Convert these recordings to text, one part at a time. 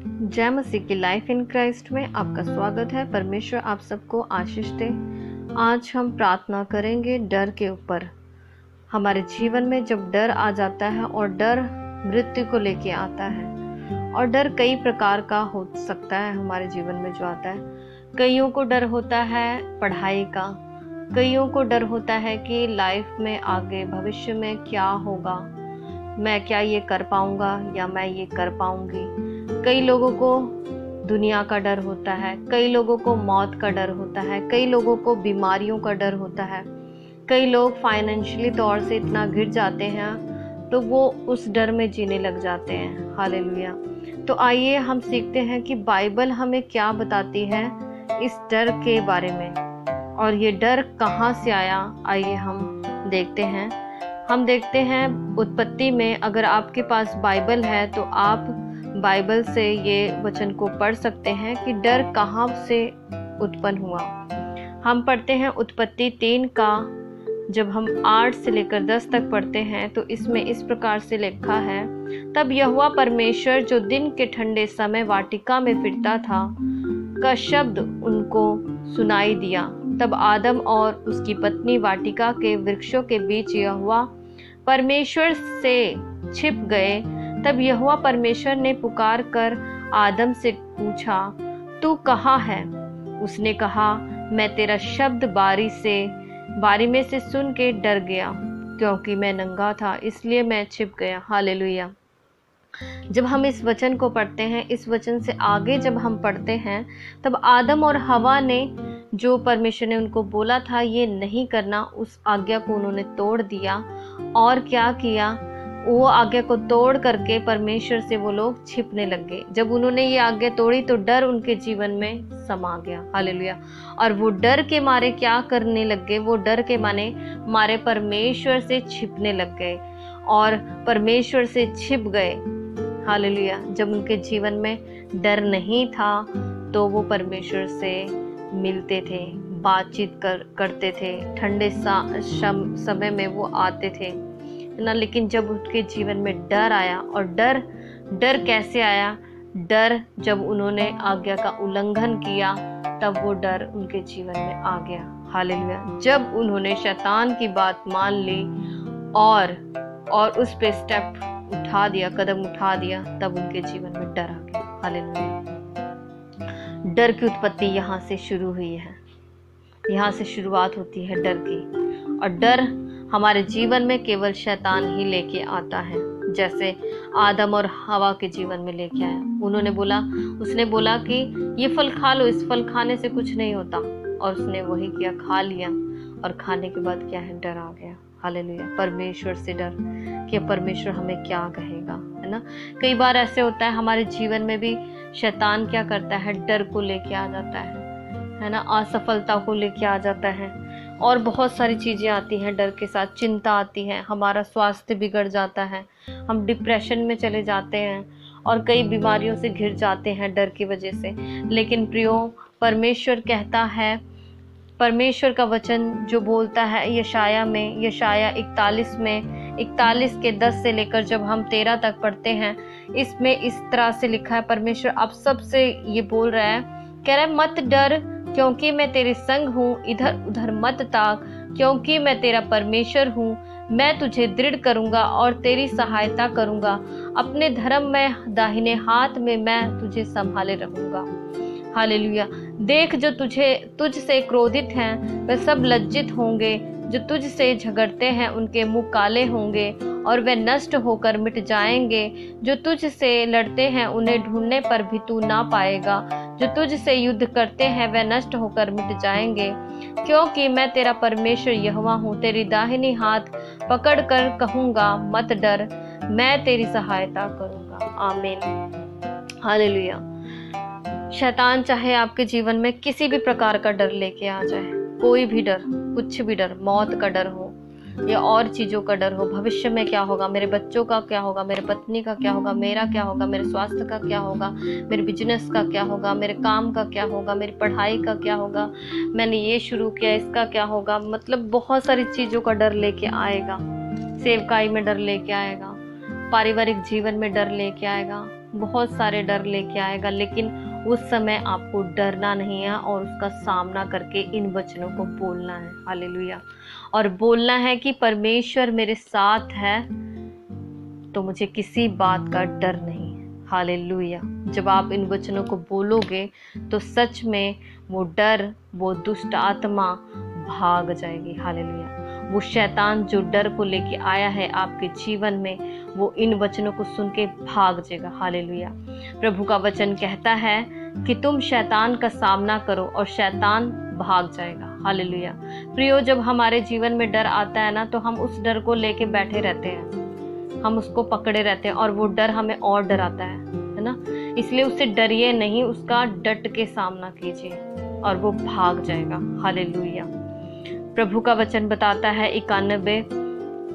जय मसीह की life in Christ में आपका स्वागत है। परमेश्वर आप सबको आशीष दे। आज हम प्रार्थना करेंगे डर के ऊपर। हमारे जीवन में जब डर आ जाता है और डर मृत्यु को लेके आता है, और डर कई प्रकार का हो सकता है हमारे जीवन में जो आता है। कईयों को डर होता है पढ़ाई का, कईयों को डर होता है कि लाइफ में आगे भविष्य में क्या होगा, मैं क्या ये कर पाऊंगा या मैं ये कर पाऊंगी। कई लोगों को दुनिया का डर होता है, कई लोगों को मौत का डर होता है, कई लोगों को बीमारियों का डर होता है। कई लोग फाइनेंशियली तौर से इतना गिर जाते हैं तो वो उस डर में जीने लग जाते हैं। हालेलुया। तो आइए हम सीखते हैं कि बाइबल हमें क्या बताती है इस डर के बारे में, और ये डर कहाँ से आया। आइए हम देखते हैं। हम देखते हैं उत्पत्ति में। अगर आपके पास बाइबल है तो आप बाइबल से ये वचन को पढ़ सकते हैं कि डर कहाँ से उत्पन्न हुआ। हम पढ़ते हैं उत्पत्ति 3 का, जब हम 8 से लेकर 10 तक पढ़ते हैं तो इसमें इस प्रकार से लिखा है, तब यहोवा परमेश्वर जो दिन के ठंडे समय वाटिका में फिरता था का शब्द उनको सुनाई दिया। तब आदम और उसकी पत्नी वाटिका के वृक्षों के बीच यहोवा परमेश्वर से छिप गए। तब यहोवा परमेश्वर ने पुकार कर आदम से पूछा, तू कहाँ है? उसने कहा, मैं तेरा शब्द बारी में से सुन के डर गया, क्योंकि मैं नंगा था इसलिए मैं छिप गया। हालेलुया। जब हम इस वचन को पढ़ते हैं, इस वचन से आगे जब हम पढ़ते हैं, तब आदम और हवा ने जो परमेश्वर ने उनको बोला था ये नहीं करना, उस आज्ञा को उन्होंने तोड़ दिया। और क्या किया? वो आज्ञा को तोड़ करके परमेश्वर से वो लोग छिपने लग गए। जब उन्होंने ये आज्ञा तोड़ी तो डर उनके जीवन में समा गया। हालेलुया। और वो डर के मारे क्या करने लग गए? वो डर के मारे परमेश्वर से छिपने लग गए और परमेश्वर से छिप गए। हालेलुया। जब उनके जीवन में डर नहीं था तो वो परमेश्वर से मिलते थे, बातचीत करते थे, ठंडे समय में वो आते थे ना। लेकिन जब उनके जीवन में डर आया, और डर कैसे आया? डर जब उन्होंने आज्ञा का उल्लंघन किया तब वो डर उनके जीवन में आ गया। हालेलुया। जब उन्होंने शैतान की बात मान ली और उस पे स्टेप उठा दिया, कदम उठा दिया, तब उनके जीवन में डर आ गया। हालेलुया। डर की उत्पत्ति यहाँ से शुरू हुई है, यहाँ से शुरुआत होती है डर की। और डर हमारे जीवन में केवल शैतान ही लेके आता है, जैसे आदम और हवा के जीवन में लेके आया। उसने बोला कि ये फल खा लो, इस फल खाने से कुछ नहीं होता, और उसने वही किया, खा लिया। और खाने के बाद क्या है? डर आ गया। हालेलुया। परमेश्वर से डर कि परमेश्वर हमें क्या कहेगा, है ना। कई बार ऐसे होता है हमारे जीवन में भी, शैतान क्या करता है? डर को लेके आ जाता है ना। असफलता को लेके आ जाता है, और बहुत सारी चीजें आती हैं डर के साथ। चिंता आती है, हमारा स्वास्थ्य बिगड़ जाता है, हम डिप्रेशन में चले जाते हैं और कई बीमारियों से घिर जाते हैं डर की वजह से। लेकिन प्रियो, परमेश्वर कहता है, परमेश्वर का वचन जो बोलता है यशाया 41 के 10 से लेकर जब हम 13 तक पढ़ते हैं, इसमें इस तरह से लिखा है। परमेश्वर आप सबसे ये बोल रहा है, कह रहा है, मत डर क्योंकि मैं तेरे संग हूँ, इधर उधर मत ताक क्योंकि मैं तेरा परमेश्वर हूँ। मैं तुझे दृढ़ करूंगा और तेरी सहायता करूंगा, अपने धर्म में दाहिने हाथ में मैं तुझे संभाले रहूंगा। हालेलुया। देख, जो तुझसे क्रोधित हैं वे सब लज्जित होंगे, जो तुझसे झगड़ते हैं उनके मुंह काले होंगे और वे नष्ट होकर मिट जाएंगे। जो तुझसे लड़ते हैं उन्हें ढूंढने पर भी तू ना पाएगा, जो तुझसे युद्ध करते हैं वे नष्ट होकर मिट जाएंगे। क्योंकि मैं तेरा परमेश्वर यहोवा हूँ, तेरी दाहिनी हाथ पकड़ कर कहूँगा, मत डर, मैं तेरी सहायता करूँगा। आमीन। हालेलुया। शैतान चाहे आपके जीवन में किसी भी प्रकार का डर लेके आ जाए, कोई भी डर, कुछ भी डर, मौत का डर हो या और चीजों का डर हो, भविष्य में क्या होगा, मेरे बच्चों का क्या होगा, मेरे पत्नी का क्या होगा, मेरा क्या होगा, मेरे स्वास्थ्य का क्या होगा, मेरे बिजनेस का क्या होगा, मेरे काम का क्या होगा, मेरी पढ़ाई का क्या होगा, मैंने ये शुरू किया इसका क्या होगा। मतलब बहुत सारी चीजों का डर लेके आएगा। सेवकाई में डर लेके आएगा, पारिवारिक जीवन में डर लेके आएगा, बहुत सारे डर लेके आएगा, लेकिन उस समय आपको डरना नहीं है और उसका सामना करके इन वचनों को बोलना है। हालेलुया। और बोलना है कि परमेश्वर मेरे साथ है तो मुझे किसी बात का डर नहीं है। हालेलुया। जब आप इन वचनों को बोलोगे तो सच में वो डर, वो दुष्ट आत्मा भाग जाएगी। हालेलुया। वो शैतान जो डर को लेके आया है आपके जीवन में, वो इन वचनों को सुन के भाग जाएगा। हालेलुया। प्रभु का वचन कहता है कि तुम शैतान का सामना करो और शैतान भाग जाएगा। हालेलुया। प्रियो, जब हमारे जीवन में डर आता है ना, तो हम उस डर को लेके बैठे रहते हैं, हम उसको पकड़े रहते हैं और वो डर हमें और डराता है ना। इसलिए उससे डरिए नहीं, उसका डट के सामना कीजिए और वो भाग जाएगा। हालेलुया। प्रभु का वचन बताता है 91,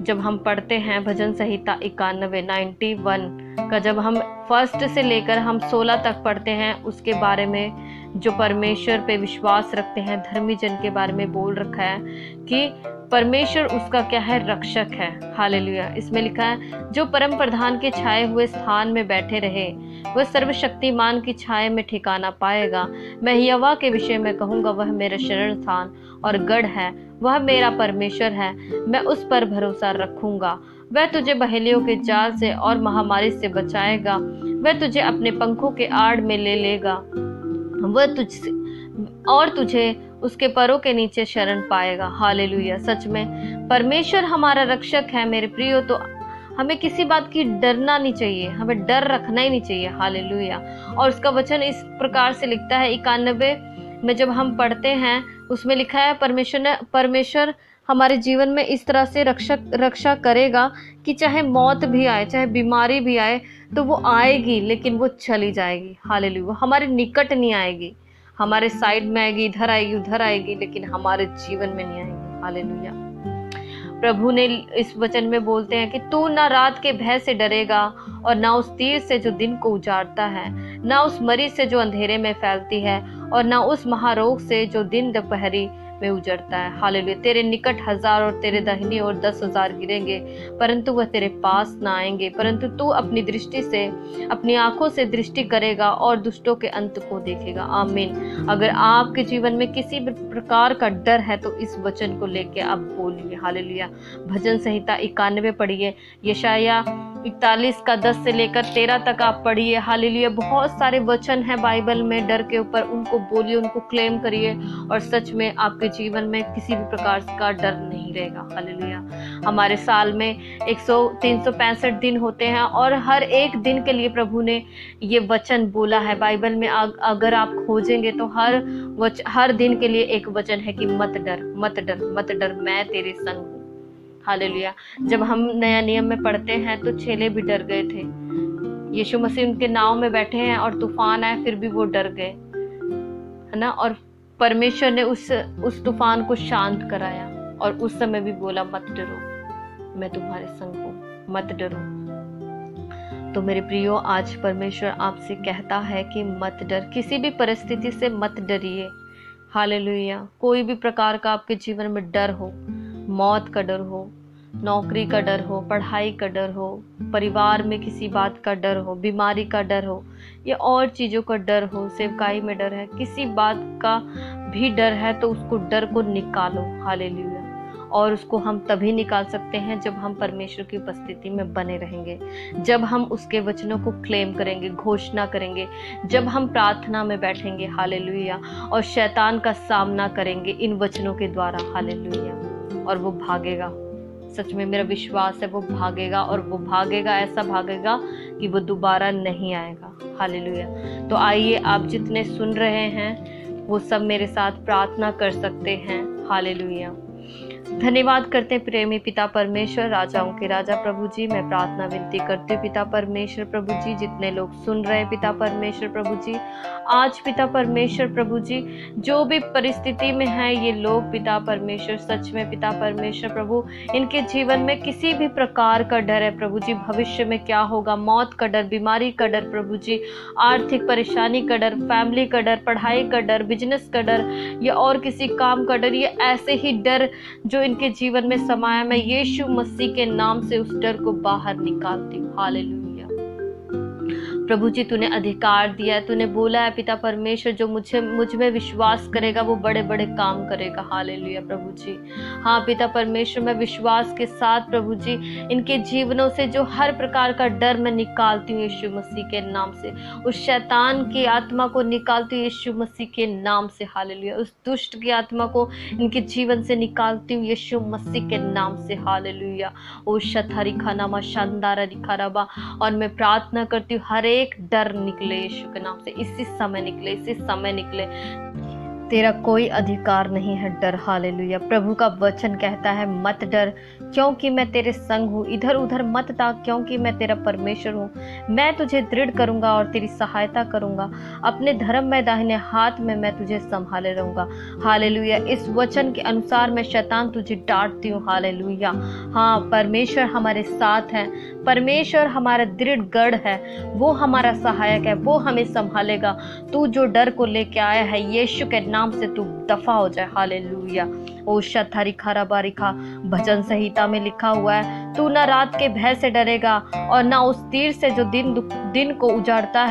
जब हम पढ़ते हैं भजन संहिता 91 का, जब हम फर्स्ट से लेकर हम 16 तक पढ़ते हैं, उसके बारे में जो परमेश्वर पे विश्वास रखते हैं धर्मी जन के बारे में बोल रखा है कि परमेश्वर उसका क्या है, रक्षक है। हालेलुया। इसमें लिखा है, जो परम प्रधान के छाए हुए स्थान में बैठे रहे वह सर्वशक्तिमान की छाए में ठिकाना पाएगा। मैं यहोवा के विषय में कहूंगा, वह मेरा शरण स्थान और गढ़ है, वह मेरा परमेश्वर है, मैं उस पर भरोसा रखूंगा। वह तुझे बहेलियों के जाल से और महामारी से बचाएगा, वह तुझे अपने पंखों के आड़ में ले लेगा, वह तुझे उसके पैरों के नीचे शरण पाएगा। हालेलुया। सच में परमेश्वर हमारा रक्षक है मेरे प्रियो, तो हमें किसी बात की डरना नहीं चाहिए, हमें डर रखना ही नहीं चाहिए। हालेलुया। और उसका वचन इस प्रकार से लिखता है 91 में, जब हम पढ़ते हैं उसमें लिखा है, परमेश्वर हमारे जीवन में इस तरह से रक्षा करेगा कि चाहे मौत भी आए, चाहे बीमारी भी आए, तो वो आएगी लेकिन वो चली जाएगी। हालेलुया। हमारे निकट नहीं आएगी, हमारे साइड में आएगी, इधर आएगी, उधर आएगी, लेकिन हमारे जीवन में नहीं आएगी। हालेलुया। प्रभु ने इस वचन में बोलते हैं कि तू ना रात के भय से डरेगा और ना उस तीर से जो दिन को उजाड़ता है, ना उस मरी से जो अंधेरे में फैलती है, और ना उस महारोग से जो दिन दोपहरी में उजड़ता है। हालेलुया। तेरे निकट 1000 और तेरे दाहिनी ओर 10,000 गिरेंगे, परंतु वह तेरे पास ना आएंगे। परंतु तू अपनी दृष्टि से, अपनी आंखों से दृष्टि करेगा और दुष्टों के अंत को देखेगा। आमीन। अगर आपके जीवन में किसी भी प्रकार का डर है तो इस वचन को लेके आप बोलिए। हालेलुया। भजन संहिता 91 पढ़िए, यशाया 41 का 10 से लेकर 13 तक आप पढ़िए। हालेलुया। बहुत सारे वचन हैं बाइबल में डर के ऊपर, उनको बोलिए, उनको क्लेम करिए और सच में आपके जीवन में किसी भी प्रकार का डर नहीं रहेगा। हालेलुया। हमारे साल में 365 दिन होते हैं और हर एक दिन के लिए प्रभु ने ये वचन बोला है बाइबल में। अगर आप खोजेंगे तो हर दिन के लिए एक वचन है कि मत डर, मत डर, मत डर, मैं तेरे संग हूँ। हालेलुया। जब हम नया नियम में पढ़ते हैं तो चेले भी डर गए थे। यीशु मसीह उनके नाव में बैठे हैं और तूफान आए, फिर भी वो डर गए, है ना। और परमेश्वर ने उस तूफान को शांत कराया और उस समय भी बोला, मत डरो, मैं तुम्हारे संग हूँ, मत डरो। तो मेरे प्रियो, आज परमेश्वर आपसे कहता है कि मत डर, किसी भी परिस्थिति से मत डरिए। हालेलुया। कोई भी प्रकार का आपके जीवन में डर हो, मौत का डर हो, नौकरी का डर हो, पढ़ाई का डर हो, परिवार में किसी बात का डर हो, बीमारी का डर हो या और चीज़ों का डर हो, सेवकाई में डर है, किसी बात का भी डर है, तो उसको डर को निकालो। हालेलुया। और उसको हम तभी निकाल सकते हैं जब हम परमेश्वर की उपस्थिति में बने रहेंगे, जब हम उसके वचनों को क्लेम करेंगे, घोषणा करेंगे, जब हम प्रार्थना में बैठेंगे। हालेलुया। और शैतान का सामना करेंगे इन वचनों के द्वारा। हालेलुया। और वो भागेगा। सच में मेरा विश्वास है वो भागेगा, और वो भागेगा, ऐसा भागेगा कि वो दोबारा नहीं आएगा। हालेलुया। तो आइए, आप जितने सुन रहे हैं वो सब मेरे साथ प्रार्थना कर सकते हैं। हालेलुया। धन्यवाद करते हैं प्रेमी पिता परमेश्वर, राजाओं के राजा प्रभु जी। मैं प्रार्थना विनती करती हूँ पिता परमेश्वर प्रभु जी, जितने लोग सुन रहे हैं पिता परमेश्वर प्रभु जी, आज पिता परमेश्वर प्रभु जी, जो भी परिस्थिति में है ये लोग पिता परमेश्वर, सच में पिता परमेश्वर प्रभु, इनके जीवन में किसी भी प्रकार का डर है प्रभु जी, भविष्य में क्या होगा, मौत का डर, बीमारी का डर प्रभु जी, आर्थिक परेशानी का डर, फैमिली का डर, पढ़ाई का डर, बिजनेस का डर या और किसी काम का डर, ये ऐसे ही डर जो इनके जीवन में समाया, मैं यीशु मसीह के नाम से उस डर को बाहर निकालती हूँ। हालेलुया। प्रभु जी तूने अधिकार दिया है, तूने बोला है पिता परमेश्वर जो मुझ में विश्वास करेगा वो बड़े बड़े काम करेगा। हालेलुया प्रभु जी। हाँ पिता परमेश्वर, मैं विश्वास के साथ प्रभु जी इनके जीवनों से जो हर प्रकार का डर मैं निकालती हूँ यीशु मसीह के नाम से। उस शैतान की आत्मा को निकालती हूँ यीशु मसीह के नाम से। हालेलुया। उस दुष्ट की आत्मा को इनके जीवन से निकालती हूँ यीशु मसीह के नाम से। हालेलुया। ओ शथारी खानामा शानदार रिखाराबा। और मैं प्रार्थना करती हूँ हर एक डर निकले यीशु के नाम से, इसी समय निकले, इसी समय निकले। तेरा कोई अधिकार नहीं है डर। हालेलुया। प्रभु का वचन कहता है मत डर क्योंकि मैं तेरे संग हूँ, इधर उधर मत ताक क्योंकि मैं तेरा परमेश्वर हूँ। मैं तुझे दृढ़ करूंगा और तेरी सहायता करूंगा, अपने धर्म में दाहिने हाथ में मैं तुझे संभाले रहूंगा। हालेलुया। इस वचन के अनुसार मैं शैतान तुझे डांटती हूँ। हालेलुया। हाँ, परमेश्वर हमारे साथ है, परमेश्वर हमारा दृढ़ गढ़ है, वो हमारा सहायक है, वो हमें संभालेगा। तू जो डर को लेके आया है यीशु के नाम से तू दफा हो जाए। हालेलुया। ओ शथारी खारा बारिखा, भजन संहिता में लिखा हुआ है, तू ना रात के भय से डरेगा और ना उस तीर से जो दिन को उजाड़ता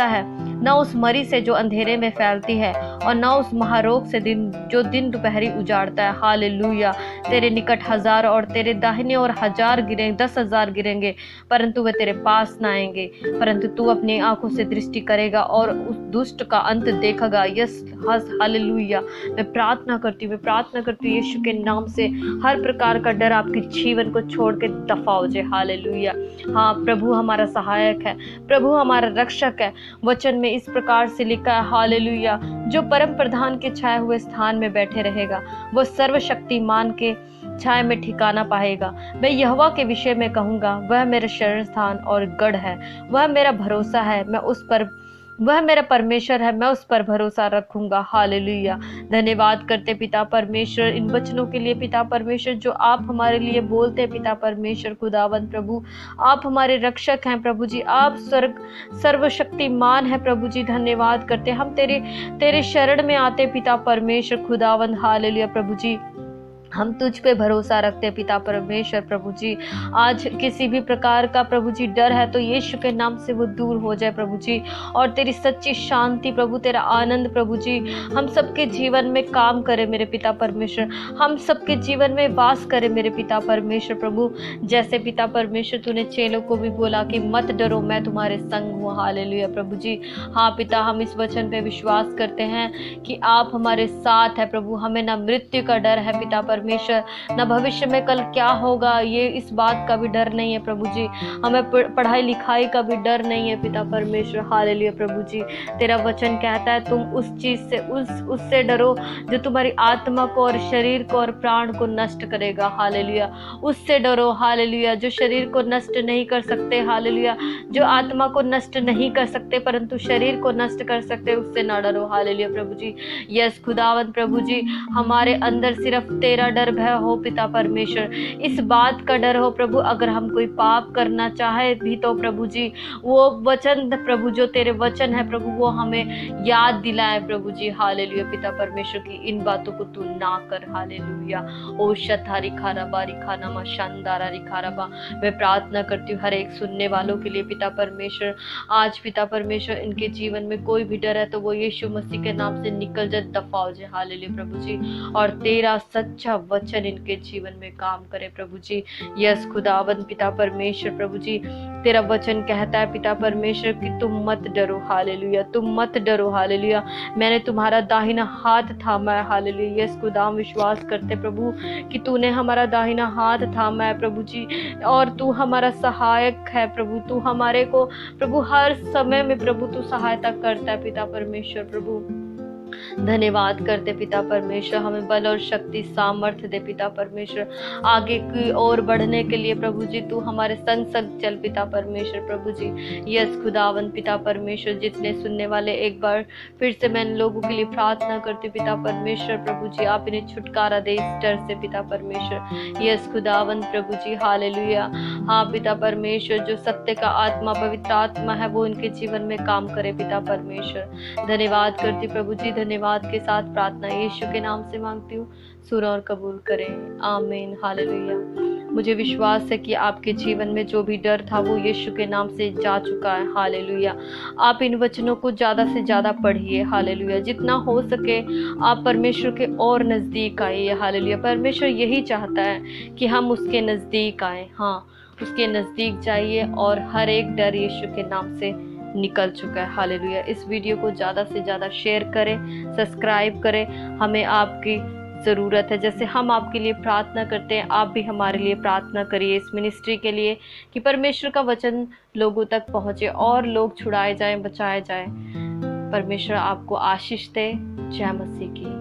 है, ना उस मरी से जो अंधेरे में फैलती है, और ना उस महारोग से जो दिन दोपहरी उजाड़ता है। हालेलुया। तेरे निकट 1000 और तेरे दाहिने और 10,000 गिरेंगे परंतु वे तेरे पास ना आएंगे, परंतु तू अपनी आंखों से दृष्टि करेगा और उस दुष्ट का अंत देखेगा। Yes, hallelujah. मैं प्रार्थना करती हूँ यीशु के नाम से हर प्रकार का डर आपके जीवन को छोड़ के दफा हो जाए। हालेलुया। हाँ, प्रभु हमारा सहायक है, प्रभु हमारा रक्षक है। वचन में इस प्रकार से लिखा है, हालेलुया, जो परम प्रधान के छाए हुए स्थान में बैठे रहेगा वो सर्वशक्तिमान के छाए में ठिकाना पाएगा। मैं यहोवा के विषय में कहूंगा, वह मेरा शरण स्थान और गढ़ है, वह मेरा भरोसा है, वह मेरा परमेश्वर है, मैं उस पर भरोसा रखूंगा। हालेलुया। धन्यवाद करते पिता परमेश्वर इन वचनों के लिए। पिता परमेश्वर जो आप हमारे लिए बोलते हैं, पिता परमेश्वर खुदावंद प्रभु, आप हमारे रक्षक हैं प्रभु जी, आप सर्वशक्तिमान है प्रभु जी। धन्यवाद करते हम तेरे शरण में आते पिता परमेश्वर खुदावंद। हालेलुया प्रभु जी, हम तुझ पे भरोसा रखते पिता परमेश्वर प्रभु जी। आज किसी भी प्रकार का प्रभु जी डर है तो यीशु के नाम से वो दूर हो जाए प्रभु जी, और तेरी सच्ची शांति प्रभु, तेरा आनंद प्रभु जी हम सबके जीवन में काम करे मेरे पिता परमेश्वर, हम सबके जीवन में वास करे मेरे पिता परमेश्वर प्रभु। जैसे पिता परमेश्वर तूने चेलों को भी बोला कि मत डरो, मैं तुम्हारे संग हूँ। हालेलुया प्रभु जी। हाँ पिता, हम इस वचन पे विश्वास करते हैं कि आप हमारे साथ है प्रभु। हमें ना मृत्यु का डर है पिता परमेश्वर, न भविष्य में कल क्या होगा ये इस बात का भी डर नहीं है प्रभु जी। हमें पढ़ाई लिखाई का भी डर नहीं है पिता परमेश्वर। हालेलुया प्रभु जी। तेरा वचन कहता है तुम उस चीज से उससे डरो जो तुम्हारी आत्मा को और शरीर को और प्राण को नष्ट करेगा। हालेलुया। उससे डरो। हालेलुया। जो शरीर को नष्ट नहीं कर सकते, हालेलुया, जो आत्मा को नष्ट नहीं कर सकते परंतु शरीर को नष्ट कर सकते, उससे ना डरो। हालेलुया प्रभु जी। यस खुदावंत प्रभु जी, हमारे अंदर सिर्फ तेरा डर भय हो पिता परमेश्वर, इस बात का डर हो प्रभु अगर हम कोई पाप करना चाहे भी तो प्रभु जी वो वचन प्रभु, जो तेरे वचन है प्रभु, वो हमें याद दिलाए प्रभु जी। हालेलुया पिता परमेश्वर की इन बातों को तू ना कर। हालेलुया। ओ शतारी खाराबा रिखानामा शानदारा रिखाराबा। मैं प्रार्थना करती हूँ हर एक सुनने वालों के लिए पिता परमेश्वर। आज पिता परमेश्वर इनके जीवन में कोई भी डर है तो वो यीशु मसीह के नाम से निकल जाए, दफा हो जाए। हालेलुया प्रभु जी। और तेरा सच्चा वचन इनके जीवन में काम करे प्रभु जी। यस खुदावंद पिता परमेश्वर प्रभु जी, तेरा वचन कहता है पिता परमेश्वर कि तुम मत डरो। हालेलुया। तुम मत डरो। हालेलुया। मैंने तुम्हारा दाहिना हाथ थामा है। हालेलुया। यस खुदा, विश्वास करते प्रभु कि तूने हमारा दाहिना हाथ थामा है प्रभु जी, और तू हमारा सहायक है प्रभु। तू हमारे को प्रभु हर समय में प्रभु तू सहायता करता है पिता परमेश्वर प्रभु। धन्यवाद करते पिता परमेश्वर, हमें बल और शक्ति सामर्थ्य दे पिता परमेश्वर आगे की ओर बढ़ने के लिए प्रभु जी। तू हमारे संग संग चल पिता परमेश्वर प्रभु जी। यस खुदावन पिता परमेश्वर, जितने सुनने वाले एक बार फिर से मैं लोगों के लिए प्रार्थना करती पिता परमेश्वर प्रभु जी, आप इन्हें छुटकारा दे इस डर से पिता परमेश्वर। यस खुदावन प्रभु जी। हालेलुया। हाँ पिता परमेश्वर, जो सत्य का आत्मा पवित्र आत्मा है वो इनके जीवन में काम करे पिता परमेश्वर। धन्यवाद करती प्रभु जी, धन्यवाद के साथ प्रार्थना यीशु के नाम से मांगती हूँ, सुनो और कबूल करें। आमीन। हालेलुया। मुझे विश्वास है कि आपके जीवन में जो भी डर था वो यीशु के नाम से जा चुका है। हालेलुया। आप इन वचनों को ज़्यादा से ज़्यादा पढ़िए। हालेलुया। जितना हो सके आप परमेश्वर के और नज़दीक आइए। हालेलुया। परमेश्वर यही चाहता है कि हम उसके नज़दीक आए। हाँ, उसके नज़दीक जाइए और हर एक डर यीशु के नाम से निकल चुका है। हालेलुया। इस वीडियो को ज़्यादा से ज़्यादा शेयर करें, सब्सक्राइब करें। हमें आपकी ज़रूरत है। जैसे हम आपके लिए प्रार्थना करते हैं, आप भी हमारे लिए प्रार्थना करिए इस मिनिस्ट्री के लिए, कि परमेश्वर का वचन लोगों तक पहुँचे और लोग छुड़ाए जाएं, बचाए जाएं। परमेश्वर आपको आशीष दे। जय मसीह की।